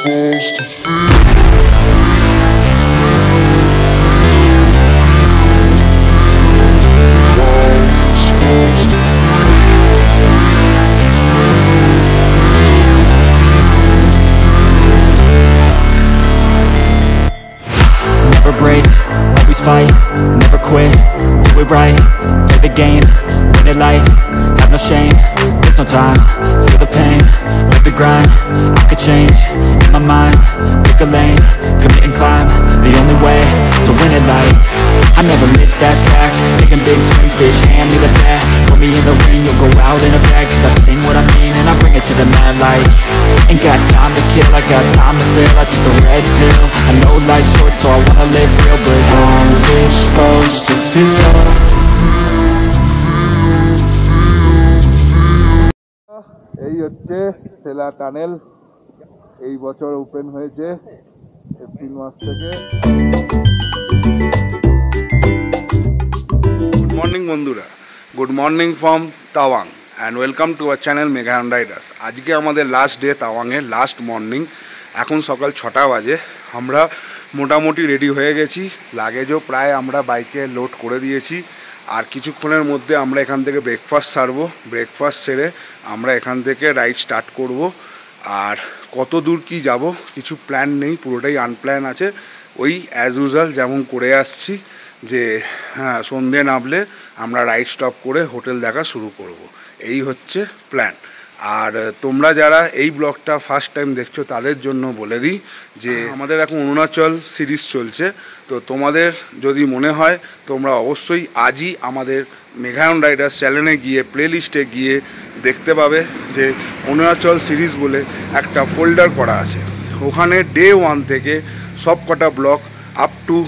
supposed to feel. Never break, always fight, never quit, do it right, play the game, win it life, have no shame, there's no time, feel the pain, live the grind, I could change, in my mind, pick a lane, commit and climb, the only way to win it life, I never miss, that's fact, taking big swings, bitch, hand me the bat, put me in the ring, you'll go out in a bag, cause I sing what I mean and I bring it to the mad light, ain't got time to kill, I got time to feel, I took the red pill, I know life's short so I wanna live real, but how's it supposed to feel? এই হচ্ছে সেলা tunnel এই বছর open হয়েছে April মাস থেকে। Good morning বন্ধুরা, good morning from Tawang and welcome to our channel মেঘায়ন riders. আজকে আমাদের লাস্ট ডে তাওয়াংয়ের, লাস্ট মর্নিং। এখন সকাল 6টা বাজে। আমরা মোটামুটি রেডি হয়ে গেছি, লাগেজও প্রায় আমরা বাইকে লোড করে দিয়েছি। আর কিছুক্ষণের মধ্যে আমরা এখান থেকে ব্রেকফাস্ট সারবো। ব্রেকফাস্ট সেরে আমরা এখান থেকে রাইড স্টার্ট করব। আর কত দূর কি যাব কিছু প্ল্যান নেই, পুরোটাই আনপ্ল্যান আছে। ওই অ্যাজ ইউজুয়াল যেমন করে আসছি, যে হ্যাঁ সন্ধ্যে নামলে আমরা রাইড স্টপ করে হোটেল দেখা শুরু করব, এই হচ্ছে প্ল্যান। আর তোমরা যারা এই ব্লগটা ফার্স্ট টাইম দেখছো তাদের জন্য বলে দিই যে আমাদের এখন অরুণাচল সিরিজ চলছে। তো তোমাদের যদি মনে হয় তোমরা অবশ্যই আজই আমাদের মেঘায়ন রাইডার্স চ্যানেলে গিয়ে প্লেলিস্টে গিয়ে দেখতে পাবে যে অরুণাচল সিরিজ বলে একটা ফোল্ডার করা আছে। ওখানে ডে 1 থেকে সব কটা ব্লগ আপ টু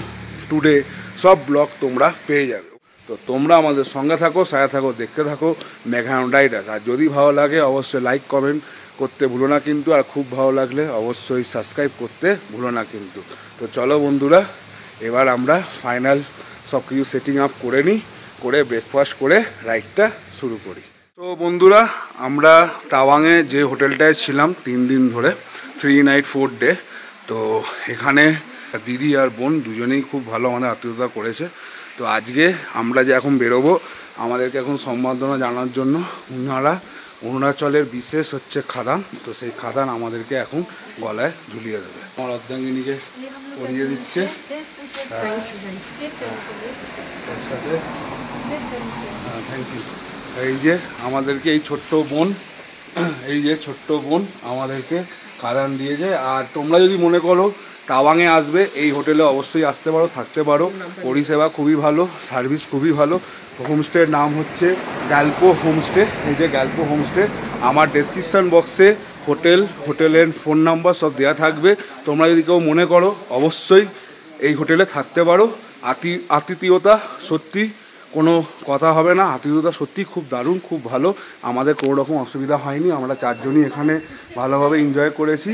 টুডে সব ব্লগ তোমরা পেয়ে যাবে। তো তোমরা আমাদের সঙ্গে থাকো, সাথে থাকো, দেখতে থাকো মেঘায়ন রাইডার্স। আর যদি ভালো লাগে অবশ্যই লাইক কমেন্ট করতে ভুলো না কিন্তু, আর খুব ভালো লাগলে অবশ্যই সাবস্ক্রাইব করতে ভুলো না কিন্তু। তো চলো বন্ধুরা, এবার আমরা ফাইনাল সব কিছু সেটিং আপ করে নিই, করে ব্রেকফাস্ট করে রাইডটা শুরু করি। তো বন্ধুরা, আমরা তাওয়াংয়ে যে হোটেলটায় ছিলাম 3 দিন ধরে, 3 নাইট 4 ডে। তো এখানে দিদি আর বোন দুজনেই খুব ভালো আমাদের আতিথ্যতা করেছে। তো আজকে আমরা যে এখন বেরোবো, আমাদেরকে এখন সম্বর্ধনা জানার জন্য ওনারা অরুণাচলের বিশেষ হচ্ছে খাদান, তো সেই খাদান আমাদেরকে এখন গলায় ঝুলিয়ে দেবে। আমার অর্ধাঙ্গিনীকে পরিয়ে দিচ্ছে। Thank you. এই যে আমাদেরকে এই ছোট্ট বোন, এই যে ছোট্ট বোন আমাদেরকে খাদান দিয়েছে। আর তোমরা যদি মনে করো তাওয়াংয়ে আসবে, এই হোটেলে অবশ্যই আসতে পারো, থাকতে পারো। পরিষেবা খুবই ভালো, সার্ভিস খুবই ভালো। হোমস্টের নাম হচ্ছে গ্যালপো হোমস্টে। এই যে গ্যালপো হোমস্টে, আমার ডেসক্রিপশান বক্সে হোটেলের ফোন নাম্বার সব দেওয়া থাকবে। তোমরা যদি কেউ মনে করো অবশ্যই এই হোটেলে থাকতে পারো। আতিথেয়তা সত্যি কোনো কথা হবে না, আতিথেয়তা সত্যি খুব দারুণ, খুব ভালো। আমাদের কোনো রকম অসুবিধা হয়নি, আমরা 4 জনই এখানে ভালোভাবে এনজয় করেছি।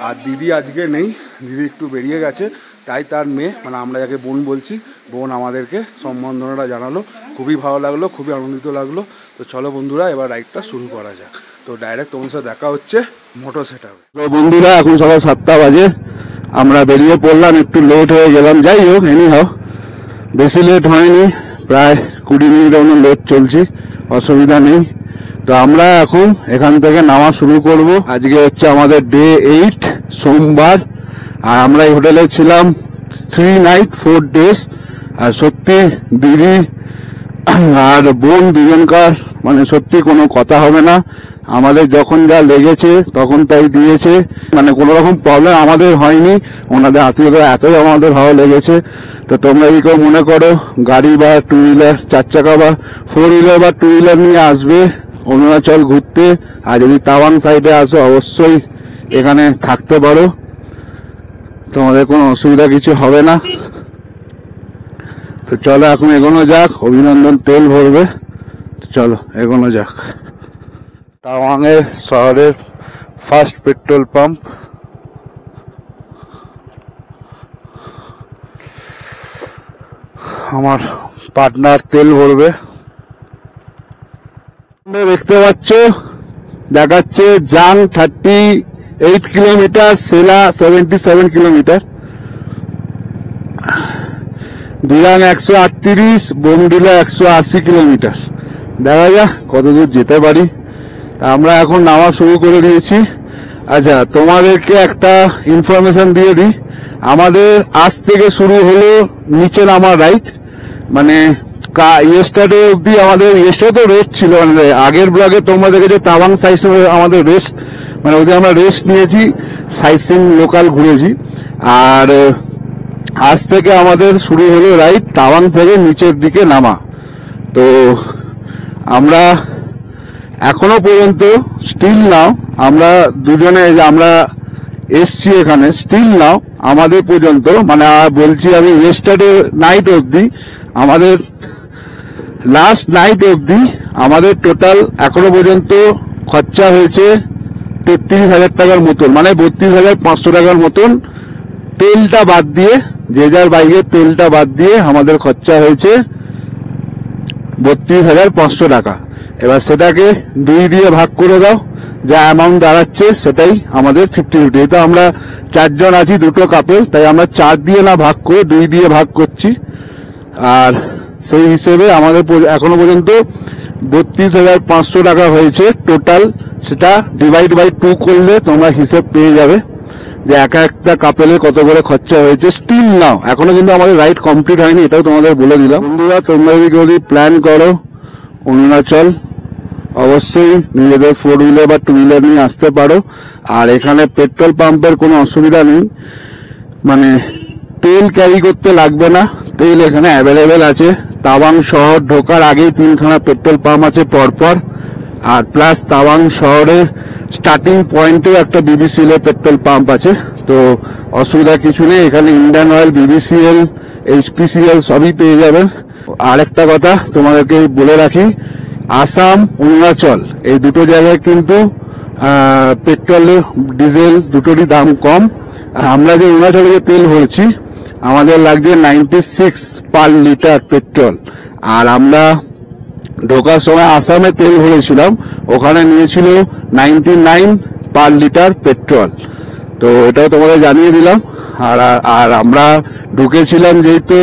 আর দিদি আজকে নেই, দিদি একটু বেরিয়ে গেছে, তাই তার মেয়ে, মানে আমরা যাকে বোন বলছি, বোন আমাদেরকে সম্বর্ধনাটা জানালো। খুবই ভালো লাগলো, খুবই আনন্দিত লাগলো। তো চলো বন্ধুরা, এবার রাইডটা শুরু করা যাক। তো ডাইরেক্ট তোমার সাথে দেখা হচ্ছে মোটর সেটআপে। তো বন্ধুরা, এখন সকাল 7টা বাজে, আমরা বেরিয়ে পড়লাম। একটু লেট হয়ে গেলাম, যাই হোক এনিহাও বেশি লেট হয়নি, প্রায় 20 মিনিট মতো লেট চলছি, অসুবিধা নেই। তো আমরা এখন এখান থেকে নামা শুরু করব। আজকে হচ্ছে আমাদের ডে 8, সোমবার। আর আমরা এই হোটেলে ছিলাম 3 নাইট 4 ডেজ। আর সত্যি দিদি আর বোন দুজনকার মানে সত্যি কোনো কথা হবে না। আমাদের যখন যা লেগেছে তখন তাই দিয়েছে, মানে কোনো রকম প্রবলেম আমাদের হয়নি। ওনাদের আত্মীয়তা এতই আমাদের ভালো লেগেছে। তো তোমরা যদি কেউ মনে করো গাড়ি বা 2 হুইলার, 4 চাকা বা 4 হুইলার বা 2 হুইলার নিয়ে আসবে অরুণাচল ঘুরতে, আর যদি তাওয়াং সাইডে আসো অবশ্যই এখানে থাকতে পারো, তোমাদের কোনো অসুবিধা কিছু হবে না। তো চলো এখন এগোনো যাক। অভিনন্দন তেল ভরবে, চলো এগোনো যাক। তাওয়াংয়ের শহরের ফার্স্ট পেট্রোল পাম্প। আমার পার্টনার তেল ভরবে। দেখতে পাচ্ছ দেখাচ্ছে জাং 30 8 কিলোমিটার, সেলা 77 কিলোমিটার, দিরাং 138, বোমডিলা 180 কিলোমিটার। দেখা যাক কত দূর যেতে পারি। আমরা এখন নামা শুরু করে দিয়েছি। আচ্ছা, তোমাদেরকে একটা ইনফরমেশন দিয়ে দিই, আমাদের আজ থেকে শুরু হলো নিচে নামা রাইড। মানে ইয়েস্টারডে অব্দি আমাদের, ইয়েস্টারডে তো রেস্ট ছিল, মানে আগের ব্লগে তোমরা দেখেছো তাওয়াং সাইড আমাদের রেস্ট, মানে ওদের আমরা রেস্ট নিয়েছি, সাইট সিন লোকাল ঘুরেছি। আর আজ থেকে আমাদের শুরু হলো রাইড তাওয়াং থেকে নিচের দিকে নামা। তো আমরা এখনো পর্যন্ত স্টিল নাও আমরা দুজনে, আমরা এসছি এখানে, স্টিল নাও আমাদের পর্যন্ত, মানে বলছি আমি ইয়েস্টারডে নাইট অবধি, আমাদের লাস্ট নাইট অবধি আমাদের টোটাল এখনো পর্যন্ত খরচা হয়েছে 33,000 টাকার মতন, মানে 32,500 টাকার মতন। তেলটা বাদ দিয়ে, যে যার বাইকের তেলটা বাদ দিয়ে আমাদের খরচা হয়েছে 32,500 টাকা। এবার সেটাকে 2 দিয়ে ভাগ করে দাও, যা অ্যামাউন্ট দাঁড়াচ্ছে সেটাই আমাদের 50-50। এটা আমরা 4 জন আছি, 2টো কাপল, তাই আমরা 4 দিয়ে না ভাগ করে 2 দিয়ে ভাগ করছি। আর সেই হিসেবে আমাদের এখনো পর্যন্ত 32,500 টাকা হয়েছে টোটাল। সেটা ডিভাইড বাই 2 করলে তোমরা হিসেব পেয়ে যাবে যে একটা কাপেলে কত করে খরচা হয়েছে। স্টিল নাও এখনো কিন্তু আমাদের রাইড কমপ্লিট হয়নি, এটাও তোমাদের বলে দিলাম। বন্ধুরা, তোমরা যদি প্ল্যান করো অরুণাচল, অবশ্যই নিজেদের 4 হুইলার বা 2 হুইলার নিয়ে আসতে পারো। আর এখানে পেট্রোল পাম্পের কোনো অসুবিধা নেই, মানে তেল ক্যারি করতে লাগবে না, তেল এখানে অ্যাভেলেবেল আছে। তাওয়াং শহর ঢোকার আগেই 3খানা পেট্রোল পাম্প আছে পরপর। আর প্লাস তাওয়াং শহরের স্টার্টিং পয়েন্টেও একটা বিবিসিএল এর পেট্রোল পাম্প আছে। তো অসুবিধা কিছু নেই, এখানে ইন্ডিয়ান অয়েল, বিবিসিএল, এইচপিসিএল সবই পেয়ে যাবেন। আর একটা কথা তোমাদেরকে বলে রাখি, আসাম, অরুণাচল এই দুটো জায়গায় কিন্তু পেট্রোল ডিজেল দুটোরই দাম কম। আমরা যে অরুণাচলে যে তেল ভরছি আমাদের লাগছে 96 পার লিটার পেট্রোল। আর আমরা ঢোকার সময় আসামে তেল ভরেছিলাম, ওখানে নিয়েছিল 99 পার লিটার পেট্রোল। তো এটাও তোমাদের জানিয়ে দিলাম। আর আমরা ঢুকেছিলাম যেহেতু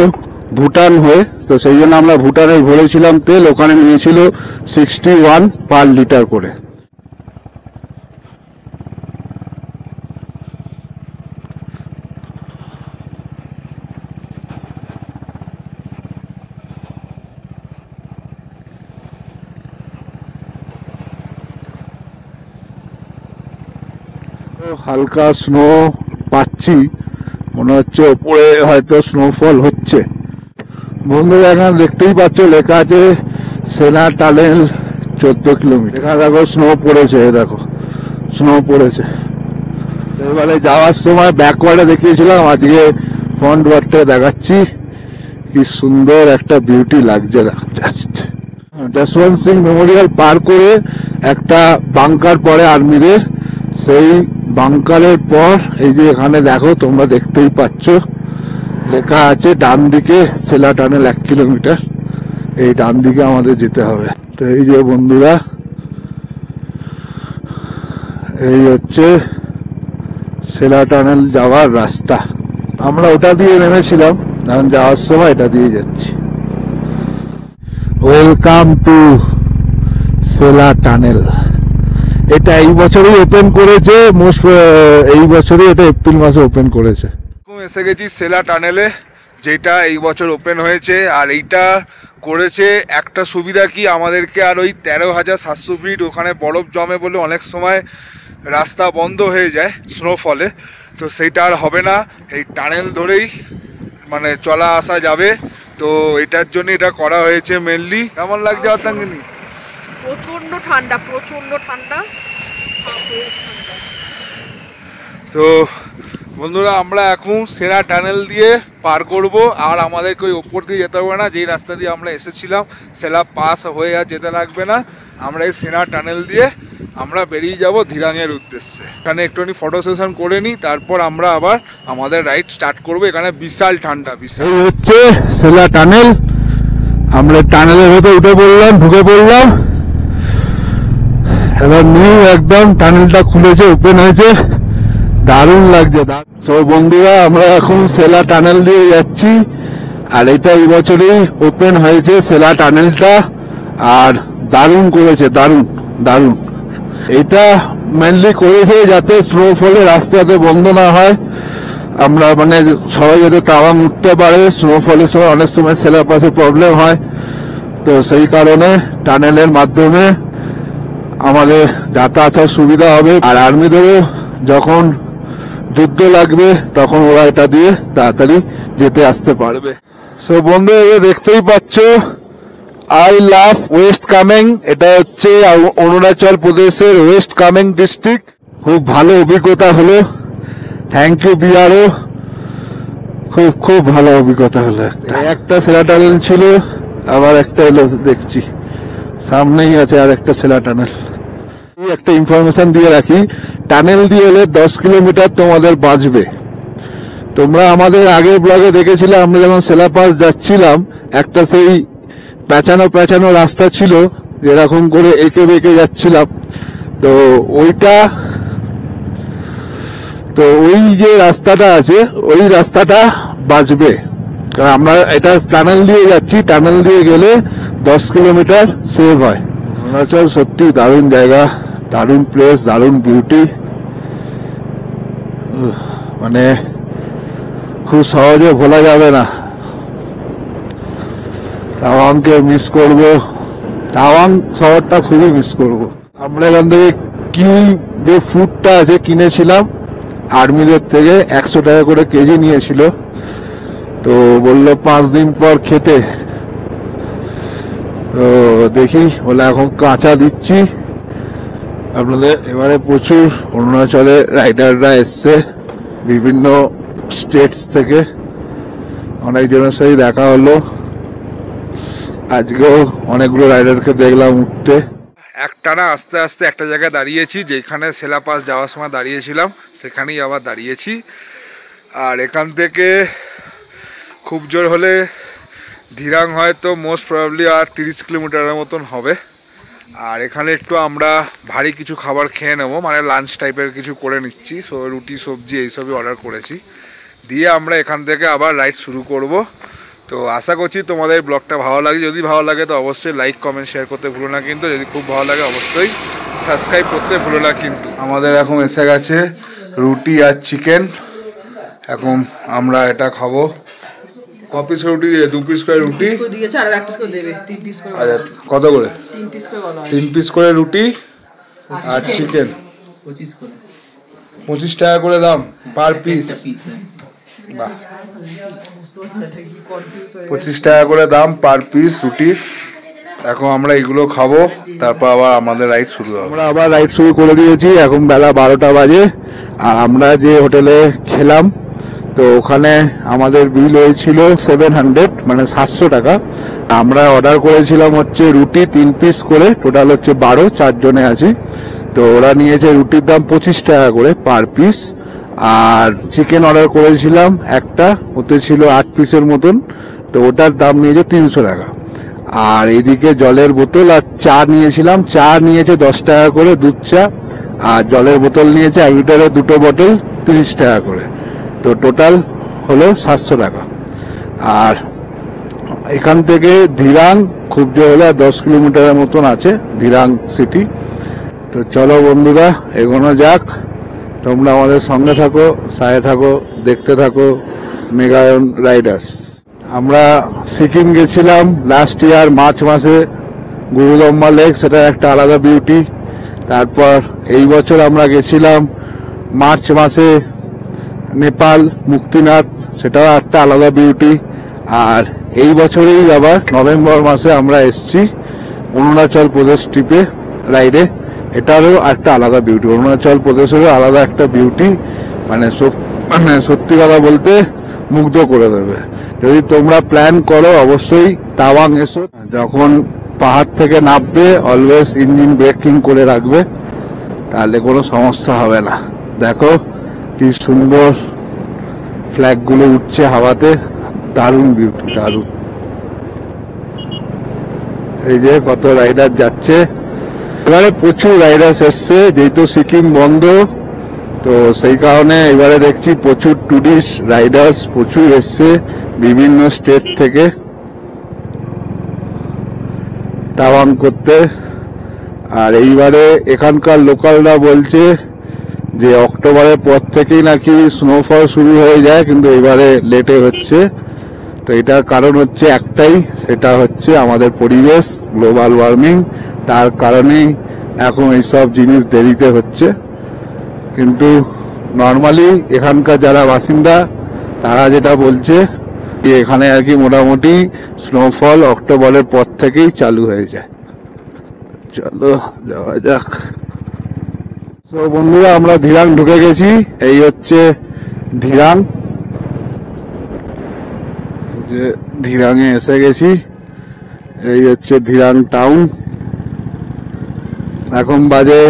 ভুটান হয়ে, তো সেই জন্য আমরা ভুটানে ভরেছিলাম তেল, ওখানে নিয়েছিল 61 পার লিটার করে। হালকা স্নো পাচ্ছি, মনে হচ্ছে উপরে হয়তো স্নোফল হচ্ছে। বন্ধুরা, এখানে দেখতেই পাচ্ছ লেখা আছে সেনা টানেল 14 কিলোমিটার। এখানে দেখো স্নো পড়েছে, দেখো স্নো পড়েছে। এবারে যাওয়ার সময় ব্যাকওয়ার্ডে দেখিয়েছিলাম, আজকে ফ্রন্ট ওয়ার্ডটা দেখাচ্ছি। কি সুন্দর একটা বিউটি লাগছে জাস্ট। যশবন্ত সিং মেমোরিয়াল পার করে একটা বাংকার পড়ে আর্মিদের, সেই বাংকারের পর এই যে এখানে দেখো তোমরা দেখতেই পাচ্ছ লেখা আছে ডান দিকে সেলা টানেল 1 কিলোমিটার, এই ডান দিকে আমাদের যেতে হবে। তো এই যে বন্ধুরা, এই হচ্ছে সেলা টানেল যাওয়ার রাস্তা। আমরা ওটা দিয়ে নেমেছিলাম, এখন যাওয়ার সময় এটা দিয়ে যাচ্ছি। Welcome to Sela tunnel. এটা এই বছরই ওপেন করেছে, এই বছরই এটা এপ্রিল মাসে ওপেন করেছে। এসে গেছি সেলা টানেলে, যেটা এই বছর ওপেন হয়েছে। আর এইটা করেছে একটা সুবিধা কি, আমাদেরকে আর ওই 13,700 ফিট ওখানে বরফ জমে বলে অনেক সময় রাস্তা বন্ধ হয়ে যায় স্নোফলে, তো সেইটা আর হবে না। এই টানেল ধরেই মানে চলা আসা যাবে। তো এটার জন্য এটা করা হয়েছে মেনলি। কেমন লাগছে অর্থাঙ্গিনী? প্রচন্ড ঠান্ডা, প্রচন্ড ঠান্ডা। তো বন্ধুরা, আমরা এখন সেনা টানেল দিয়ে পার করব। আর আমাদেরকে ওই ওপর দিয়ে যেতে হবে না, যেই রাস্তা দিয়ে আমরা এসেছিলাম সেলা পাস হয়ে আর যেতে লাগবে না। আমরা এই সেনা টানেল দিয়ে আমরা বেরিয়ে যাব ধিরাঙের উদ্দেশ্যে। এখানে একটুখানি ফটো সেশন করে নিই, তারপর আমরা আবার আমাদের রাইড স্টার্ট করব। এখানে বিশাল ঠান্ডা, বিশাল। এই হচ্ছে সেলা টানেল, আমরা টানেলের ভেতরে উঠে পড়লাম, ঢুকে পড়লাম। এবার নিউ একদম টানেলটা খুলেছে, ওপেন হয়েছে। দারুণ লাগছে। সব বন্ধুরা আমরা এখন সেলা টানেল দিয়ে যাচ্ছি, আর এটা এই বছরই ওপেন হয়েছে সেলা টানেলটা, আর দারুণ করেছে, দারুণ দারুণ। এটা মেনলি করেছে যাতে স্নোফলে রাস্তাতে বন্ধ না হয়, আমরা মানে সবাই যাতে তাওয়াং উঠতে পারে। স্নোফলের সময় অনেক সময় সেলার পাশে প্রবলেম হয়, তো সেই কারণে টানেলের মাধ্যমে আমাদের যাতায়াতের সুবিধা হবে। আর আর্মিদেরও যখন যুদ্ধ লাগবে তখন ওরা এটা দিয়ে তাড়াতাড়ি যেতে আসতে পারবে। সো বন্ধু দেখতেই পাচ্ছ আই লাভ ওয়েস্ট কামেং, এটা হচ্ছে অরুণাচল প্রদেশের ওয়েস্ট কামেং ডিস্ট্রিক্ট। খুব ভালো অভিজ্ঞতা হলো, থ্যাংক ইউ বিআরও, খুব খুব ভালো অভিজ্ঞতা হলো। একটা সেলা টানেল ছিল, আবার একটা এলো দেখছি সামনেই আছে আর একটা সেলা টানেল। একটা ইনফরমেশন দিয়ে রাখি, টানেল দিয়ে এলে 10 কিলোমিটার তোমাদের বাঁচবে। তোমরা আমাদের আগের ব্লগে দেখেছিলে আমরা যখন সেলা পাস যাচ্ছিলাম, একটা সেই পেঁচানো রাস্তা ছিল, এরকম করে এঁকে বেঁকে যাচ্ছিলাম। তো ওই যে রাস্তাটা আছে ওই রাস্তাটা বাঁচবে, কারণ আমরা এটা টানেল দিয়ে যাচ্ছি, টানেল দিয়ে গেলে 10 কিলোমিটার সেভ হয়। অরুণাচল সত্যি দারুণ জায়গা, দারুণ প্লেস, দারুণ বিউটি, মানে খুব সহজে ভোলা যাবে না। তাওয়াংকে মিস করব, তাওয়াং শহরটা খুবই মিস করব। আমরা এখান থেকে কিউই যে ফুডটা আছে কিনেছিলাম আর্মিদের থেকে, 100 টাকা করে কেজি নিয়েছিল, তো বললো 5 দিন পর খেতে। তো দেখি বলে এখন কাঁচা দিচ্ছি আপনাদের। এবারে প্রচুর অরুণাচলের রাইডাররা এসছে বিভিন্ন স্টেটস থেকে, অনেকজনের সাথে দেখা হলো, আজকেও অনেকগুলো রাইডারকে দেখলাম উঠতে। একটানা আস্তে আস্তে একটা জায়গায় দাঁড়িয়েছি, যেখানে সেলা পাস যাওয়ার সময় দাঁড়িয়েছিলাম সেখানেই আবার দাঁড়িয়েছি। আর এখান থেকে খুব জোর হলে ধিরাং হয়তো মোস্ট প্রবাবলি আর 30 কিলোমিটারের মতন হবে। আর এখানে একটু আমরা ভারী কিছু খাবার খেয়ে নেবো, মানে লাঞ্চ টাইপের কিছু করে নিচ্ছি। সো রুটি সবজি এইসবই অর্ডার করেছি, দিয়ে আমরা এখান থেকে আবার রাইড শুরু করব। তো আশা করছি তোমাদের ব্লগটা ভালো লাগে, যদি ভালো লাগে তো অবশ্যই লাইক কমেন্ট শেয়ার করতে ভুলো না, কিন্তু যদি খুব ভালো লাগে অবশ্যই সাবস্ক্রাইব করতে ভুলো না। কিন্তু আমাদের এখন এসে গেছে রুটি আর চিকেন, এখন আমরা এটা খাবো। ক পিস রুটি দিয়ে? 2 পিস করে রুটি দিয়েছে আর 1 পিস করে দেবে, 3 পিস করে। আচ্ছা কত করে? 3 পিস করে বলা হয়। 3 পিস করে রুটি আর চিকেন 25 করে, 25 টাকা করে দাম পার পিস। বাহ, 25 টাকা করে দাম পার পিস রুটির। এখন আমরা এগুলো খাবো, তারপর আবার আমাদের রাইড শুরু হবে। আমরা আবার রাইড শুরু করে দিয়েছি, এখন বেলা 12টা বাজে। আর আমরা যে হোটেলে খেলাম তো ওখানে আমাদের বিল হয়েছিল 700, মানে 700 টাকা। আমরা অর্ডার করেছিলাম হচ্ছে রুটি 3 পিস করে, টোটাল হচ্ছে 12, 4 জনে আছি। তো ওরা নিয়েছে রুটির দাম 25 টাকা করে পার পিস, আর চিকেন অর্ডার করেছিলাম একটা, ওতে ছিল 8 পিসের মতন, তো ওটার দাম নিয়েছে 300 টাকা। আর এদিকে জলের বোতল আর চা নিয়েছিলাম, চা নিয়েছে 10 টাকা করে দুধ চা, আর জলের বোতল নিয়েছে 1 লিটারের 2 বোতল 30 টাকা করে। তো টোটাল হলো 700 টাকা। আর এখান থেকে ধিরাং খুব জোর হলে 10 কিলোমিটারের মতন আছে ধিরাং সিটি। তো চলো বন্ধুরা এগোনো যাক, তোমরা আমাদের সঙ্গে থাকো, সাথে থাকো, দেখতে থাকো মেঘায়ন রাইডার্স। আমরা সিকিম গেছিলাম লাস্ট ইয়ার মার্চ মাসে, গুরুদম্বা লেক, সেটা একটা আলাদা বিউটি। তারপর এই বছর আমরা গেছিলাম মার্চ মাসে নেপাল মুক্তিনাথ, সেটাও একটা আলাদা বিউটি। আর এই বছরেই আবার নভেম্বর মাসে আমরা এসছি অরুণাচল প্রদেশ ট্রিপে রাইডে, এটারও একটা আলাদা বিউটি। অরুণাচল প্রদেশেরও আলাদা একটা বিউটি, মানে সত্যি কথা বলতে মুগ্ধ করে দেবে। যদি তোমরা প্ল্যান করো অবশ্যই তাওয়াং এসো, যখন পাহাড় থেকে নামবে অলওয়েজ ইঞ্জিন ব্রেকিং করে রাখবে, তাহলে কোনো সমস্যা হবে না। দেখো কি সুন্দর ফ্ল্যাগ গুলো উঠছে হাওয়াতে, দারুণ বিউটি, দারুণ। এই যে কত রাইডার যাচ্ছে, এবারে প্রচুর রাইডার্স এসছে, যেহেতু সিকিম বন্ধ তো সেই কারণে এবারে দেখছি প্রচুর টুরিস্ট রাইডার্স প্রচুর এসছে বিভিন্ন স্টেট থেকে তাওয়াং করতে। আর এইবারে এখানকার লোকালরা বলছে যে অক্টোবরের পর থেকেই নাকি স্নোফল শুরু হয়ে যায়, কিন্তু এবারে লেটে হচ্ছে। তো এটার কারণ হচ্ছে একটাই, সেটা হচ্ছে আমাদের পরিবেশ, গ্লোবাল ওয়ার্মিং। তার কারণেই এখন এইসব জিনিস দেরিতে হচ্ছে। কিন্তু নর্মালি এখানকার যারা বাসিন্দা তারা যেটা বলছে যে এখানে আর কি মোটামুটি স্নোফল অক্টোবরের পর থেকেই চালু হয়ে যায়। চলো যাওয়া যাক। তো বন্ধুরা আমরা ধিরাং ঢুকে গেছি। এই হচ্ছে ধিরাং, যে ধিরাঙে এসে গেছি। এই হচ্ছে ধিরাং টাউন। এখন বাজে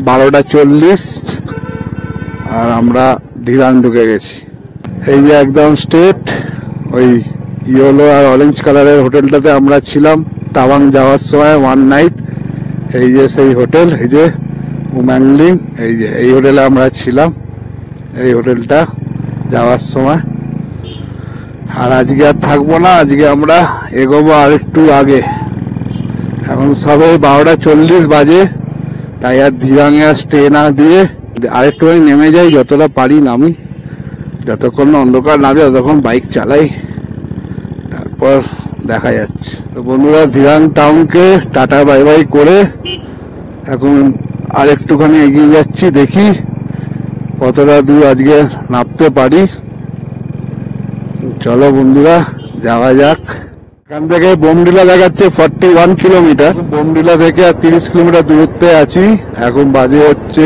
12:40 আর আমরা ধিরাং ঢুকে গেছি। এই যে একদম স্ট্রেট ওই ইয়েলো আর অরেঞ্জ কালারের হোটেলটাতে আমরা ছিলাম তাওয়াং যাওয়ার সময় ওয়ান নাইট। এই যে সেই হোটেল, এই যে উম্যাংলিং, এই যে এই হোটেলে আমরা ছিলাম, এই হোটেলটা যাওয়ার সময়। আর আজকে আর থাকবো না, আজকে আমরা এগোবো আর একটু আগে। এখন সবে 12:40 বাজে, তাই আর ধিরাঙে আর স্টে না দিয়ে আরেকটুখানি নেমে যাই, যতটা পারি নামি। যতক্ষণ না অন্ধকার নামে ততক্ষণ বাইক চালাই, তারপর দেখা যাচ্ছে। তো বন্ধুরা ধিরাং টাউনকে টাটা বাই বাই করে এখন আর একটুখানি এগিয়ে যাচ্ছি, দেখি কতটা দূর আজকে নামতে পারি। চলো বন্ধুরা যাওয়া যাক। এখান থেকে বোমডিলা দেখাচ্ছে 41 কিলোমিটার। বোমডিলা থেকে আর 30 কিলোমিটার দূরত্বে আছি। এখন বাজে হচ্ছে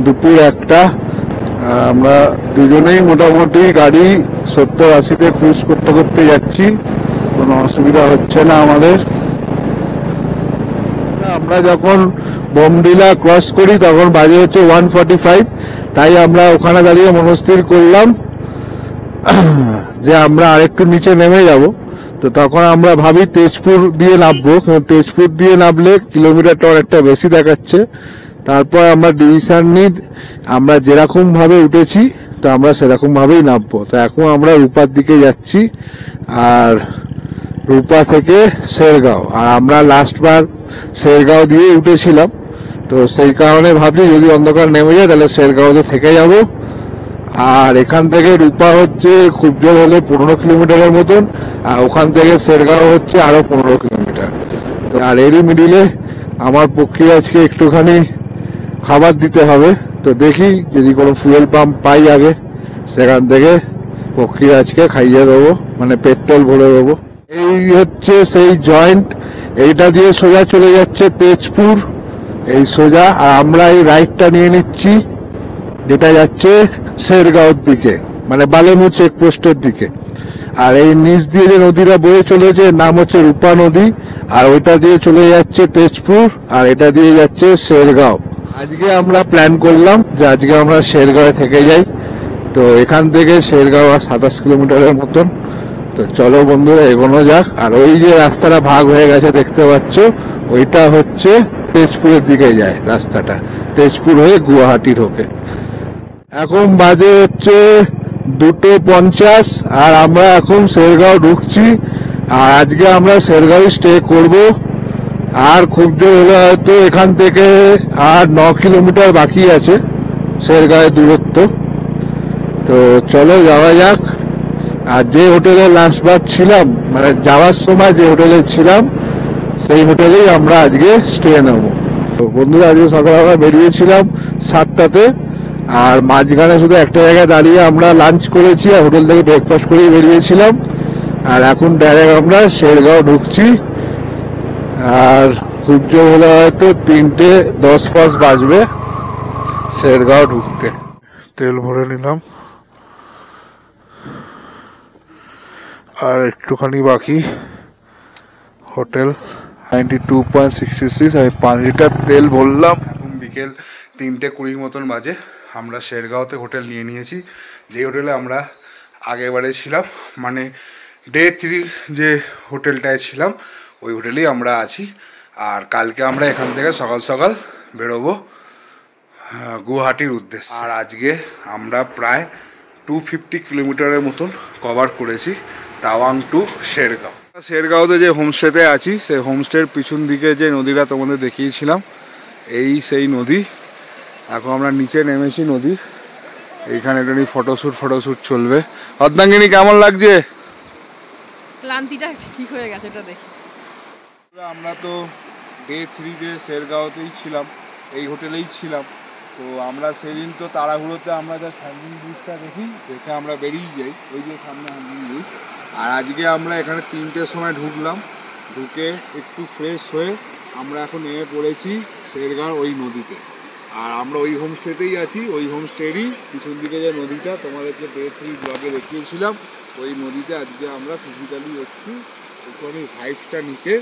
দুপুর 1টা। আর আমরা দুজনেই মোটামুটি গাড়ি 70-80-তে ক্রুজ করতে করতে যাচ্ছি, কোনো অসুবিধা হচ্ছে না আমাদের। আমরা যখন বোমডিলা ক্রস করি তখন বাজে হচ্ছে 1:45, তাই আমরা ওখানে দাঁড়িয়ে মনস্থির করলাম যে আমরা আরেকটু নিচে নেমে যাব। তো তখন আমরা ভাবি তেজপুর দিয়ে নামবো, তেজপুর দিয়ে নামলে কিলোমিটারটা অনেকটা বেশি দেখাচ্ছে। তারপর আমরা ডিসিশন নিই আমরা যেরকম ভাবে উঠেছি তো আমরা সেরকম ভাবেই নামবো। তো এখন আমরা রূপার দিকে যাচ্ছি, আর রূপা থেকে শেরগাঁও। আর আমরা লাস্টবার শেরগাঁও দিয়ে উঠেছিলাম, তো সেই কারণে ভাবছি যদি অন্ধকার নেমে যায় তাহলে শেরগাঁওতে থেকে যাব। আর এখান থেকে রূপা হচ্ছে খুব জোর হলে 15 কিলোমিটারের মতন, আর ওখান থেকে শেরগাঁও হচ্ছে আরো 15 কিলোমিটার। আর এরই মিডিলে আমার পক্ষে আজকে একটুখানি খাবার দিতে হবে। তো দেখি যদি কোনো ফুয়েল পাম্প পাই আগে, সেখান থেকে পক্ষে আজকে খাইয়ে দেবো, মানে পেট্রোল ভরে দেবো। এই হচ্ছে সেই জয়েন্ট, এইটা দিয়ে সোজা চলে যাচ্ছে তেজপুর, এই সোজা। আর আমরা এই রাইটটা নিয়ে নিচ্ছি যেটা যাচ্ছে শেরগাঁওর দিকে, মানে বালেমু চেকপোস্টের দিকে। আর এই নিচ দিয়ে যে নদীটা বয়ে চলেছে নাম হচ্ছে রূপা নদী, আর ওইটা দিয়ে চলে যাচ্ছে তেজপুর, আর এটা দিয়ে যাচ্ছে শেরগাঁও। আজকে আমরা প্ল্যান করলাম যে আজকে আমরা শেরগাঁওয়ে থেকে যাই। তো এখান থেকে শেরগাঁও আর 27 কিলোমিটারের মতন। তো চলো বন্ধুরা এগোনো যাক। আর ওই যে রাস্তাটা ভাগ হয়ে গেছে দেখতে পাচ্ছ, ওইটা হচ্ছে তেজপুরের দিকে যায় রাস্তাটা, তেজপুর হয়ে গুয়াহাটি ঢোকে। এখন বাজে হচ্ছে 2:50 আর আমরা এখন শেরগাঁও ঢুকছি। আর আজকে আমরা শেরগাঁও স্টে করব। আর খুব জোর হলে হয়তো এখান থেকে আর 9 কিলোমিটার বাকি আছে শেরগাঁওয়ের দূরত্ব। তো চলো যাওয়া যাক। আর যে হোটেলে লাস্টবার ছিলাম, মানে যাওয়ার সময় যে হোটেলে ছিলাম সেই হোটেলেই আমরা আজকে স্টে নেব। তো বন্ধুরা আজকে সকালবেলা বেরিয়েছিলাম 7টাতে, আর মাঝখানে শুধু একটা জায়গায় দাঁড়িয়ে আমরা লাঞ্চ করেছি আর হোটেল থেকে ব্রেকফাস্ট করেই বেরিয়েছিলাম। আর এখন ডাইরেক্ট আমরা শেরগাঁও ঢুকছি। আর খুব জোর হলে হয়তো 3:10 বাজবে শেরগাঁও ঢুকতে। তেল ভরে নিলাম, আর একটুখানি বাকি। হোটেল 92.66, আমি 5 লিটার তেল ভরলাম। এখন বিকেল 3:20 মতন বাজে। আমরা শেরগাঁওতে হোটেল নিয়ে নিয়েছি, যে হোটেলে আমরা আগেরবারে ছিলাম, মানে ডে 3 যে হোটেলটায় ছিলাম ওই হোটেলেই আমরা আছি। আর কালকে আমরা এখান থেকে সকাল সকাল বেরোবো গুয়াহাটির উদ্দেশ্যে। আর আজকে আমরা প্রায় 250 কিলোমিটারের মতন কভার করেছি তাওয়াং টু শেরগাঁও। শেরগাঁওতে যে হোমস্টেতে আছি সেই হোমস্টের পিছন দিকে যে নদীটা তোমাদের দেখিয়েছিলাম, এই সেই নদী। এখন আমরা নিচে নেমেছি নদীর, এইখানে একটা ফটোশ্যুট চলবে। অর্ধাঙ্গিনী কেমন লাগছে? ক্লান্তিটা ঠিক হয়ে গেছে এটা দেখি। আমরা তো ডে 3-তে শেরগাঁওতেই ছিলাম, এই হোটেলেই ছিলাম। তো আমরা সেদিন তো তাড়াহুড়োতে আমরা যা হ্যাঙ্গিং ব্রিজটা দেখে আমরা বেরিয়ে যাই, ওই যে সামনে হ্যাঙ্গিং ব্রিজ। আর আজকে আমরা এখানে 3টের সময় ঢুকলাম, ঢুকে একটু ফ্রেশ হয়ে আমরা এখন নেমে পড়েছি শেরগাঁও ওই নদীতে। আর আমরা ওই হোমস্টেতেই আছি, ওই হোমস্টেরই পিছন দিকে যে নদীটা তোমাদেরকে ডে 3 ব্লগে দেখিয়েছিলাম, ওই নদীতে আজকে আমরা ফিজিক্যালি এসেছি ওখানে ভাইবসটা নিতে।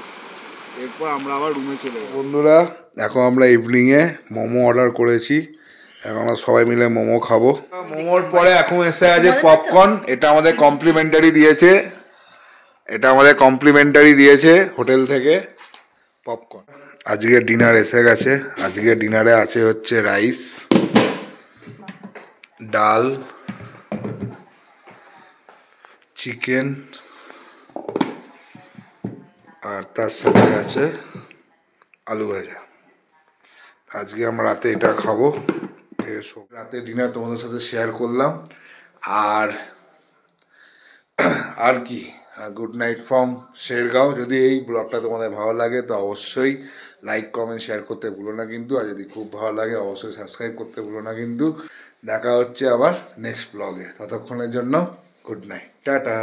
এরপর আমরা আবার রুমে চলে যাবো। বন্ধুরা, এখন আমরা ইভিনিংয়ে মোমো অর্ডার করেছি, এখন আমরা সবাই মিলে মোমো খাবো। মোমোর পরে এখন এসে আছে পপকর্ন। এটা আমাদের কমপ্লিমেন্টারি দিয়েছে হোটেল থেকে পপকর্ন। আজকে ডিনার এসে গেছে। আজকে ডিনারে আছে হচ্ছে রাইস, ডাল, চিকেন, আর তার সাথে আছে আলু ভাজা। আজকে আমরা রাতে এটা খাবো। রাতে ডিনার তোমাদের সাথে শেয়ার করলাম। আর কি, গুড নাইট ফ্রম শেরগাঁও। যদি এই ব্লগটা তোমাদের ভালো লাগে তো অবশ্যই লাইক কমেন্ট শেয়ার করতে ভুলো না কিন্তু। আর যদি খুব ভালো লাগে অবশ্যই সাবস্ক্রাইব করতে ভুলো না কিন্তু। দেখা হচ্ছে আবার নেক্সট ব্লগে। ততক্ষণের জন্য গুড নাইট, টাটা।